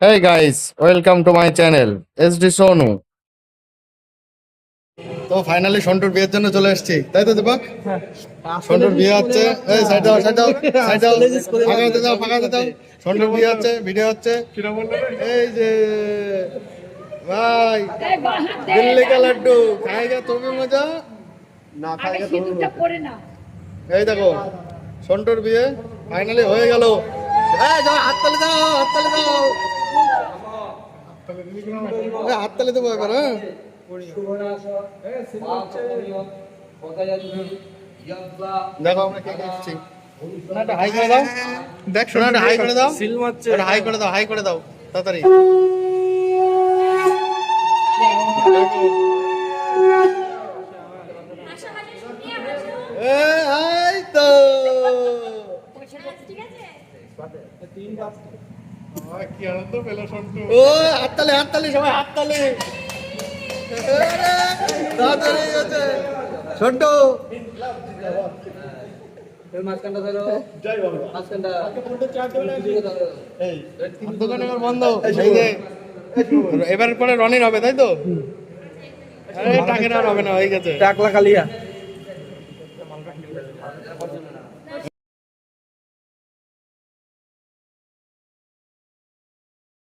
Hey guys, welcome to my channel SD Sonu. তো finally সন্টুর বিয়ের জন্য চলে এসেছি, তাই তো দীপক? সন্টুর বিয়ে হচ্ছে। এই সাইড দাও, সাইড দাও, সাইড দাও, ফাঁকা দিতে দাও, ফাঁকা দিতে দাও। সন্টুর বিয়ে হচ্ছে, ভিডিও হচ্ছে। এই যে ভাই, দিল্লি কা লাড্ডু খাएगा তুমি মজা, না খাएगा তুমি মজা। এই দেখো সন্টুর বিয়ে ফাইনালি হয়ে গেল। এই যাও, হাততালি দাও, হাততালি দাও, হাততালি দেবো এবার। হ্যাঁ দেখো আমরা কে খাচ্ছি। সোনাটা হাই করে দাও, দেখ সোনাটা হাই করে দাও, এটা হাই করে দাও, হাই করে দাও তাড়াতাড়ি। এই তো কি আনন্দ পেল সন্টু। ও হাততালি, হাততালি, সবাই হাততালি। তাড়াতাড়ি হচ্ছে সন্টু। দোকান এবার বন্ধ। এবার পরে রনির হবে, তাই তো? টাকের আর হবে না, হয়ে গেছে। টাকলা কালিয়া